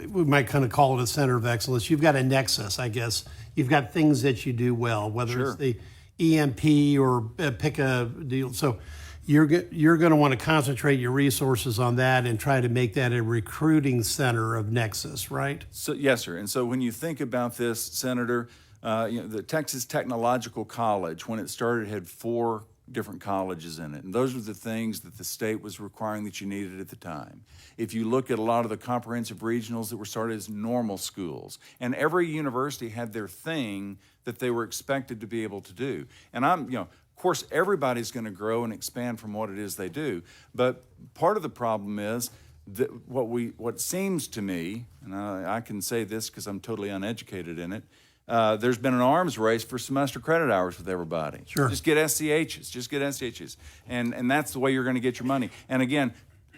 we might kind of call it a center of excellence. You've got a nexus, I guess. You've got things that you do well, whether it's the EMP or pick a deal. So you're going to want to concentrate your resources on that and try to make that a recruiting center of nexus, right? So, yes, sir. And so when you think about this, Senator, the Texas Technological College, when it started, had 4 different colleges in it. And those were the things that the state was requiring that you needed at the time. If you look at a lot of the comprehensive regionals that were started as normal schools, and every university had their thing that they were expected to be able to do. And of course, everybody's going to grow and expand from what it is they do. But part of the problem is that what seems to me, and I can say this because I'm totally uneducated in it, there's been an arms race for semester credit hours with everybody. Sure. Just get SCHs. And that's the way you're going to get your money. And again,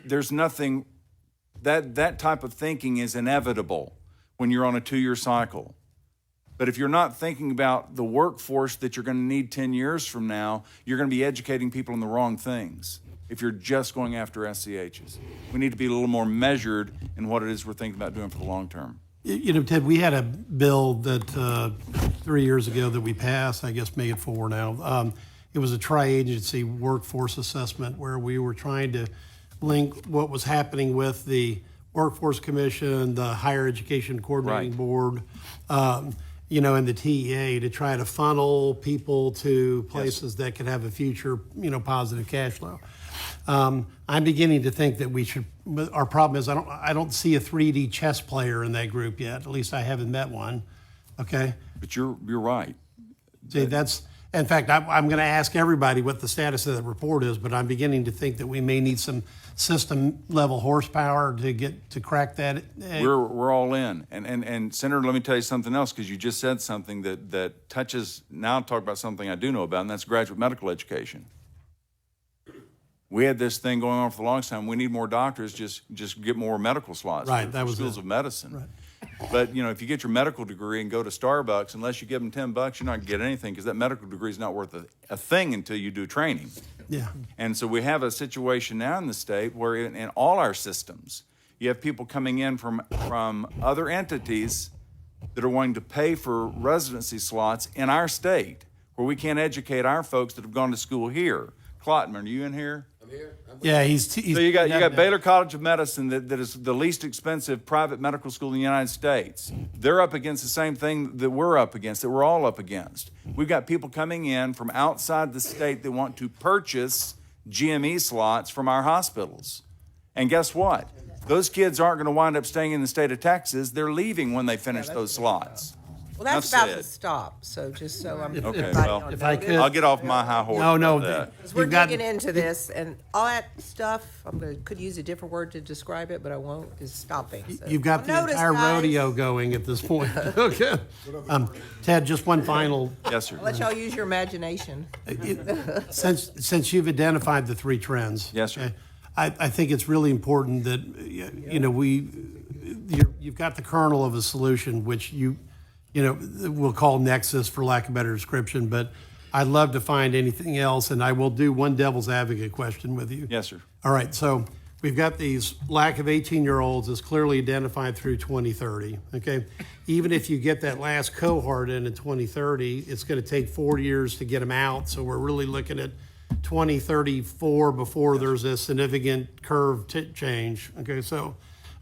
there's nothing, that type of thinking is inevitable when you're on a 2-year cycle. But if you're not thinking about the workforce that you're going to need 10 years from now, you're going to be educating people in the wrong things if you're just going after SCHs. We need to be a little more measured in what it is we're thinking about doing for the long term. Ted, we had a bill that 3 years ago that we passed, I guess made it 4 now. It was a tri-agency workforce assessment where we were trying to link what was happening with the Workforce Commission, the Higher Education Coordinating Board, and the TEA to try to funnel people to places that could have a future, positive cash flow. I'm beginning to think that we should. Our problem is I don't see a 3D chess player in that group yet. At least I haven't met one. Okay. But you're right. See, that's. In fact, I'm going to ask everybody what the status of that report is, but I'm beginning to think that we may need some system level horsepower to crack that. We're all in. And Senator, let me tell you something else, because you just said something that touches. Now I'll talk about something I do know about, and that's graduate medical education. We had this thing going on for the longest time. We need more doctors. Just get more medical slots. Right, that was schools it. of medicine. Right. But if you get your medical degree and go to Starbucks, unless you give them $10, you're not going to get anything, because that medical degree is not worth a thing until you do training. Yeah. And so we have a situation now in the state where in all our systems, you have people coming in from other entities that are wanting to pay for residency slots in our state, where we can't educate our folks that have gone to school here. Klotman, are you in here? Yeah, he's So you got Baylor College of Medicine that is the least expensive private medical school in the United States. They're up against the same thing that we're up against, that we're all up against. We've got people coming in from outside the state that want to purchase GME slots from our hospitals. And guess what? Those kids aren't going to wind up staying in the state of Texas. They're leaving when they finish those slots. Well, that's Enough about to said. stop, so just so I'm. Okay, everybody well, on if I notice. could- I'll get off my high horse. No, about that. Because we're You've got- digging into this, and all that stuff, could use a different word to describe it, but I won't, is stopping. So. You've got the Notice, entire guys. rodeo going at this point. Okay. Ted, just one final. Yes, sir. I'll let y'all use your imagination. Since you've identified the 3 trends. Yes, sir. okay, I think it's really important that you've got the kernel of a solution, which we'll call Nexus for lack of a better description, but I'd love to find anything else, and I will do one devil's advocate question with you. Yes, sir. All right, so we've got these lack of 18-year-olds as clearly identified through 2030, okay? Even if you get that last cohort in 2030, it's going to take 4 years to get them out, so we're really looking at 2034 before there's a significant curve change, okay? So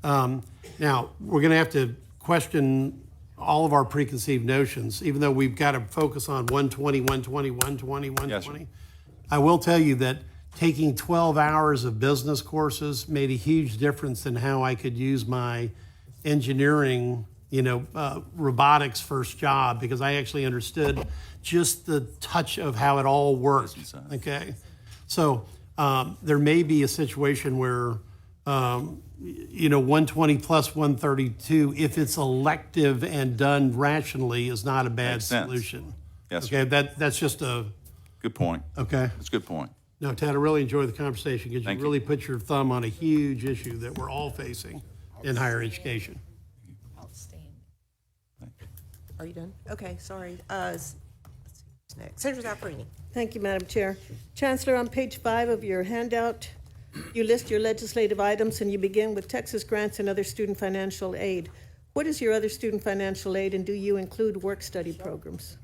now we're going to have to question all of our preconceived notions, even though we've got to focus on 120, 120, 120, 120. Yes, I will tell you that taking 12 hours of business courses made a huge difference in how I could use my engineering, robotics first job, because I actually understood just the touch of how it all worked. Okay. So there may be a situation where 120 plus 132, if it's elective and done rationally, is not a bad Makes sense. solution. Yes, Okay, that's just a, Good point. okay. That's a good point. No, Ted, I really enjoyed the conversation because you Thank you. really put your thumb on a huge issue that we're all facing in higher education. Outstanding. Are you done? Okay, sorry. who's next. Senator Zaffarini. Thank you, Madam Chair. Chancellor, on page 5 of your handout, you list your legislative items and you begin with Texas grants and other student financial aid. What is your other student financial aid, and do you include work-study programs?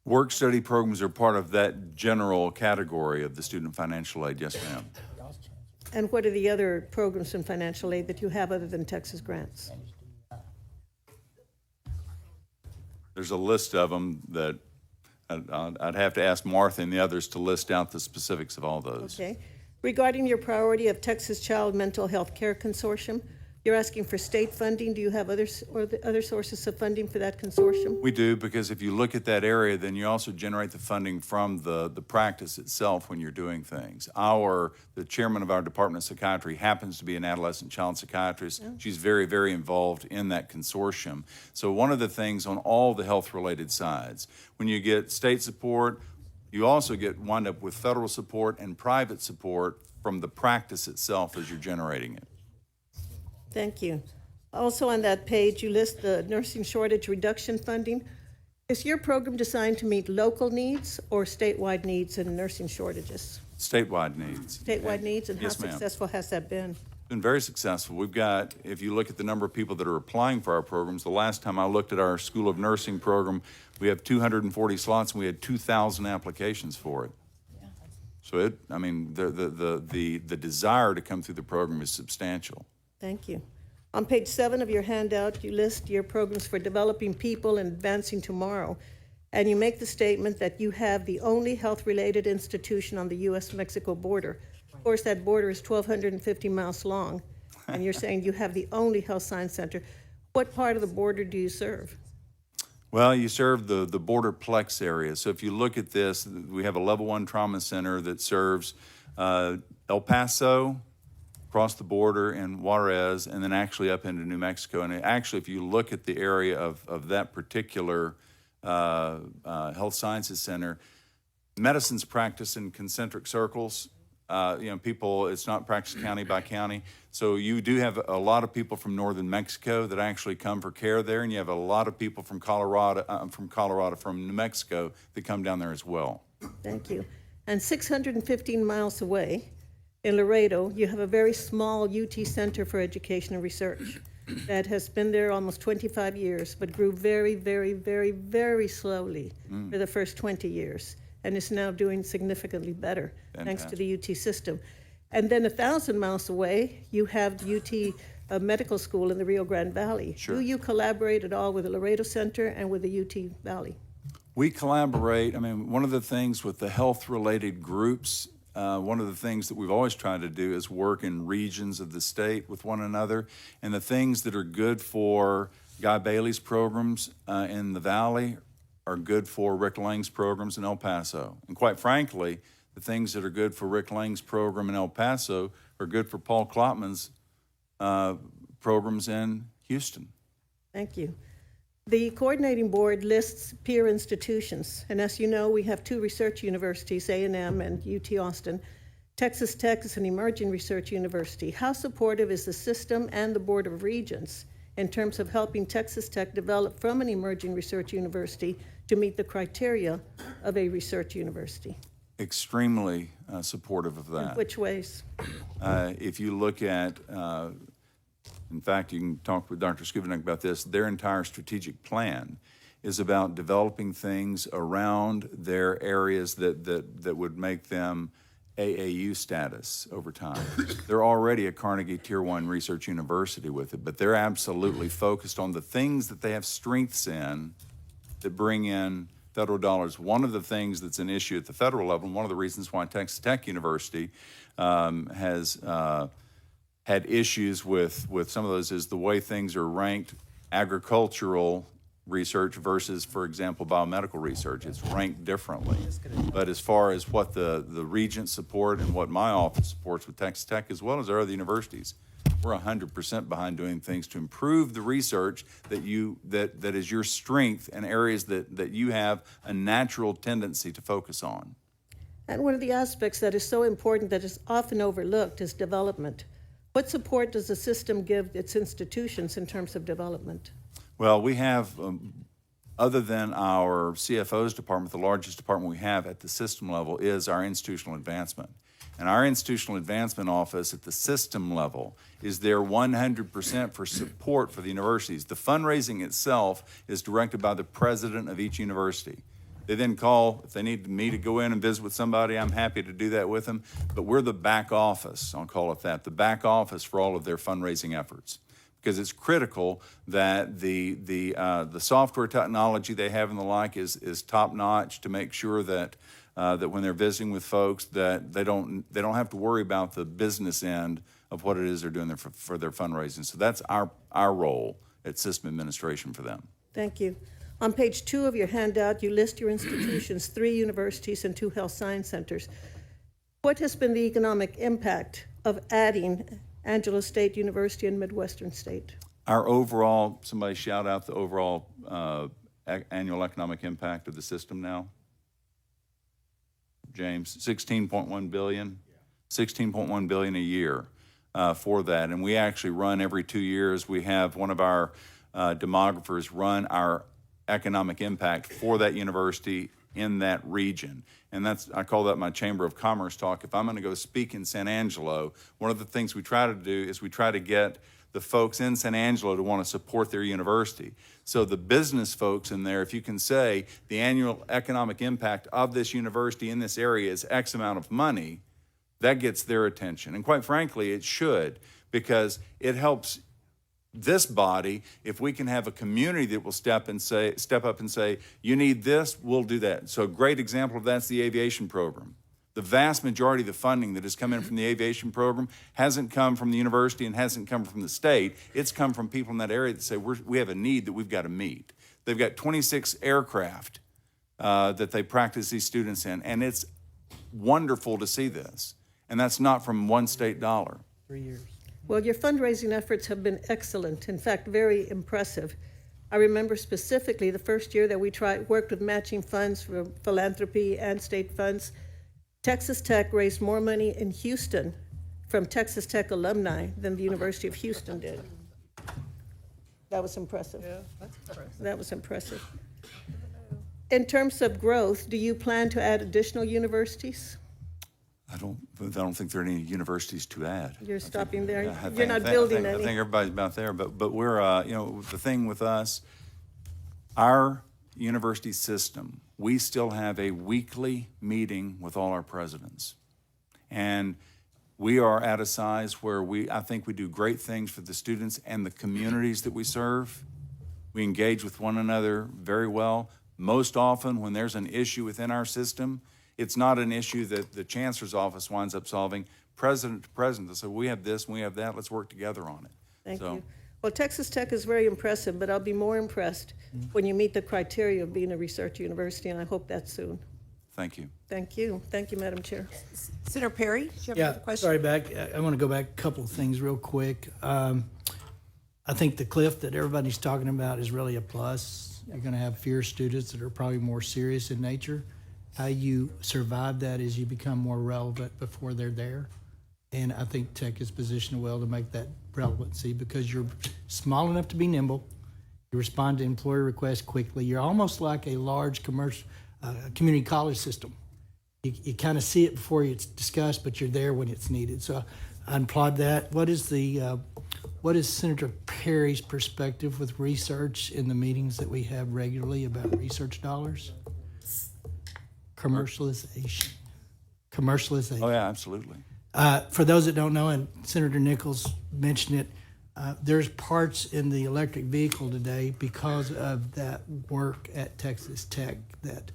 Work study programs are part of that general category of the student financial aid. Yes, ma'am. And what are the other programs in financial aid that you have other than Texas grants? There's a list of them that I'd have to ask Martha and the others to list out the specifics of all those. Okay. Regarding your priority of Texas Child Mental Health Care Consortium, you're asking for state funding. Do you have other sources of funding for that consortium? We do, because if you look at that area, then you also generate the funding from the practice itself when you're doing things. The chairman of our Department of Psychiatry happens to be an adolescent child psychiatrist. Yeah. She's very, very involved in that consortium. So one of the things on all the health-related sides, when you get state support, you also wind up with federal support and private support from the practice itself as you're generating it. Thank you. Also on that page, you list the nursing shortage reduction funding. Is your program designed to meet local needs or statewide needs in nursing shortages? Statewide needs. Statewide needs, and yes, how successful has that been? It's been very successful. We've got, if you look at the number of people that are applying for our programs, the last time I looked at our School of Nursing program, we have 240 slots and we had 2,000 applications for it. Yeah. So the desire to come through the program is substantial. Thank you. On page 7 of your handout, you list your programs for developing people and advancing tomorrow. And you make the statement that you have the only health-related institution on the U.S.-Mexico border. Of course, that border is 1,250 miles long, and you're saying you have the only health science center. What part of the border do you serve? Well, you serve the borderplex area. So if you look at this, we have a level 1 trauma center that serves El Paso, across the border in Juarez, and then actually up into New Mexico. And actually, if you look at the area of that particular health sciences center, medicine's practiced in concentric circles. People, it's not practiced county by county. So you do have a lot of people from northern Mexico that actually come for care there, and you have a lot of people from from New Mexico that come down there as well. Thank you. And 615 miles away, in Laredo, you have a very small UT Center for Education and Research that has been there almost 25 years, but grew very, very, very, very slowly for the first 20 years, and is now doing significantly better thanks to the UT system. And then 1,000 miles away, you have the UT Medical School in the Rio Grande Valley. Sure. Do you collaborate at all with the Laredo Center and with the UT Valley? We collaborate. One of the things with the health-related groups, one of the things that we've always tried to do is work in regions of the state with one another. And the things that are good for Guy Bailey's programs in the Valley are good for Rick Lang's programs in El Paso. And quite frankly, the things that are good for Rick Lang's program in El Paso are good for Paul Klopman's programs in Houston. Thank you. The coordinating board lists peer institutions, and as you know, we have 2 research universities, A&M and UT Austin. Texas Tech is an emerging research university. How supportive is the system and the Board of Regents in terms of helping Texas Tech develop from an emerging research university to meet the criteria of a research university? Extremely supportive of that. In which ways? If you look at in fact, you can talk with Dr. Skubinek about this. Their entire strategic plan is about developing things around their areas that would make them AAU status over time. They're already a Carnegie Tier 1 research university with it, but they're absolutely focused on the things that they have strengths in that bring in federal dollars. One of the things that's an issue at the federal level, and one of the reasons why Texas Tech University has had issues with some of those is the way things are ranked. Agricultural research versus, for example, biomedical research. It's ranked differently. But as far as what the Regents support and what my office supports with Texas Tech, as well as our other universities, we're 100% behind doing things to improve the research that is your strength and areas that you have a natural tendency to focus on. And one of the aspects that is so important that is often overlooked is development. What support does the system give its institutions in terms of development? Well, we have other than our CFO's department, the largest department we have at the system level is our institutional advancement. And our institutional advancement office at the system level is there 100% for support for the universities. The fundraising itself is directed by the president of each university. They then call, if they need me to go in and visit with somebody, I'm happy to do that with them. But we're the back office, I'll call it that, the back office for all of their fundraising efforts. Because it's critical that the software technology they have and the like is top notch to make sure that that when they're visiting with folks that they don't have to worry about the business end of what it is they're doing for their fundraising. So that's our role at system administration for them. Thank you. On page 2 of your handout, you list your institutions, 3 universities and 2 health science centers. What has been the economic impact of adding Angelo State University and Midwestern State? Our overall, somebody shout out the overall annual economic impact of the system now. James, 16.1 billion, 16.1 billion a year for that. And we actually run every 2 years. We have one of our demographers run our economic impact for that university in that region. And I call that my Chamber of Commerce talk. If I'm going to go speak in San Angelo, one of the things we try to do is we try to get the folks in San Angelo to want to support their university. So the business folks in there, if you can say the annual economic impact of this university in this area is X amount of money, that gets their attention. And quite frankly, it should, because it helps this body if we can have a community that will step up and say, you need this, we'll do that. So a great example of that's the aviation program. The vast majority of the funding that has come in from the aviation program hasn't come from the university and hasn't come from the state. It's come from people in that area that say, we have a need that we've got to meet. They've got 26 aircraft that they practice these students in, and it's wonderful to see this. And that's not from one state dollar. 3 years. Well, your fundraising efforts have been excellent, in fact, very impressive. I remember specifically the first year that we worked with matching funds for philanthropy and state funds. Texas Tech raised more money in Houston from Texas Tech alumni than the University of Houston did. That was impressive. Yeah, that's impressive. That was impressive. In terms of growth, do you plan to add additional universities? I don't think there are any universities to add. You're stopping there? Yeah, You're not building any? I think everybody's about there, but we're, the thing with us, our university system, we still have a weekly meeting with all our presidents. And we are at a size where I think we do great things for the students and the communities that we serve. We engage with one another very well. Most often when there's an issue within our system, it's not an issue that the chancellor's office winds up solving. President to president, they say, we have this and we have that, let's work together on it. Thank you. Well, Texas Tech is very impressive, but I'll be more impressed when you meet the criteria of being a research university, and I hope that's soon. Thank you. Thank you. Thank you, Madam Chair. Senator Perry, do you have another question? Sorry, I want to go back a couple of things real quick. I think the cliff that everybody's talking about is really a plus. You're going to have fewer students that are probably more serious in nature. How you survive that is you become more relevant before they're there. And I think Tech is positioned well to make that relevancy because you're small enough to be nimble. You respond to employer requests quickly. You're almost like a large commercial community college system. You kind of see it before it's discussed, but you're there when it's needed. So I applaud that. What is Senator Perry's perspective with research in the meetings that we have regularly about research dollars? Commercialization. Oh yeah, absolutely. For those that don't know, and Senator Nichols mentioned it, there's parts in the electric vehicle today because of that work at Texas Tech that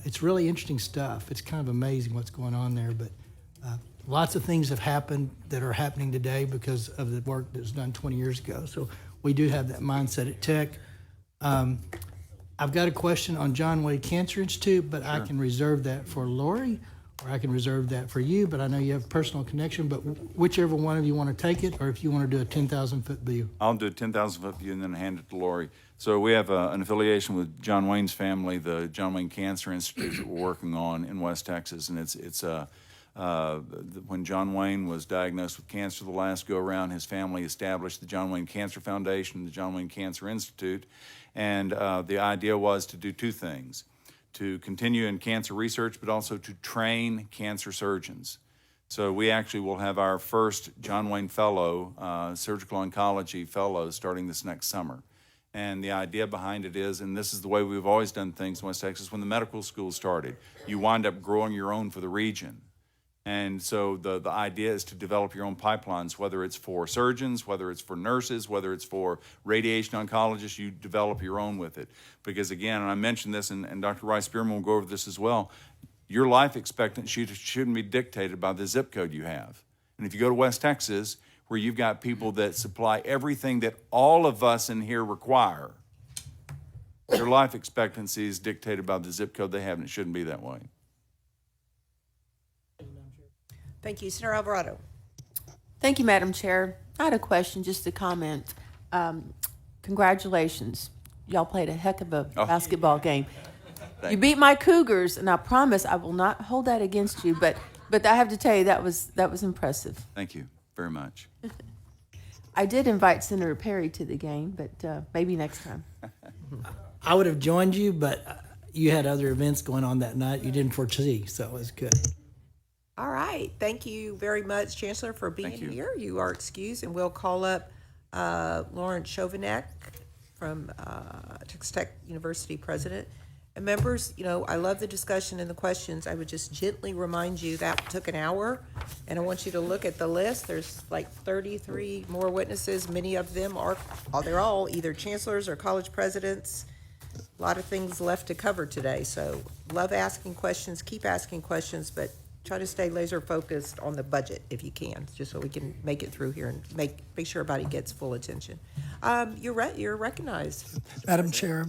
it's really interesting stuff. It's kind of amazing what's going on there, but lots of things have happened that are happening today because of the work that was done 20 years ago. So we do have that mindset at Tech. I've got a question on John Wayne Cancer Institute, but sure. I can reserve that for Lori, or I can reserve that for you, but I know you have a personal connection, but whichever one of you want to take it, or if you want to do a 10,000-foot view. I'll do a 10,000-foot view and then hand it to Lori. So we have an affiliation with John Wayne's family, the John Wayne Cancer Institute that we're working on in West Texas, and it's When John Wayne was diagnosed with cancer the last go-around, his family established the John Wayne Cancer Foundation, the John Wayne Cancer Institute, and the idea was to do two things: to continue in cancer research, but also to train cancer surgeons. So we actually will have our first John Wayne Fellow, surgical oncology fellow, starting this next summer. And the idea behind it is, and this is the way we've always done things in West Texas, when the medical school started, you wind up growing your own for the region. And so the idea is to develop your own pipelines, whether it's for surgeons, whether it's for nurses, whether it's for radiation oncologists, you develop your own with it. Because again, and I mentioned this, and Dr. Rice-Spearman will go over this as well, your life expectancy shouldn't be dictated by the zip code you have. And if you go to West Texas, where you've got people that supply everything that all of us in here require, your life expectancy is dictated by the zip code they have, and it shouldn't be that way. Thank you. Senator Alvarado. Thank you, Madam Chair. I had a question, just a comment. Congratulations. Y'all played a heck of a basketball game. You beat my Cougars, and I promise I will not hold that against you, but I have to tell you, that was impressive. Thank you very much. I did invite Senator Perry to the game, but maybe next time. I would have joined you, but you had other events going on that night you didn't foresee, so it was good. All right. Thank you very much, Chancellor, for being here. You are excused, and we'll call up Lawrence Chauvinek from Texas Tech University president. And members, you know, I love the discussion and the questions. I would just gently remind you that took an hour, and I want you to look at the list. There's like 33 more witnesses. Many of them they're all either chancellors or college presidents. A lot of things left to cover today. So love asking questions, keep asking questions, but try to stay laser focused on the budget if you can, just so we can make it through here and make sure everybody gets full attention. You're recognized. Madam Chair,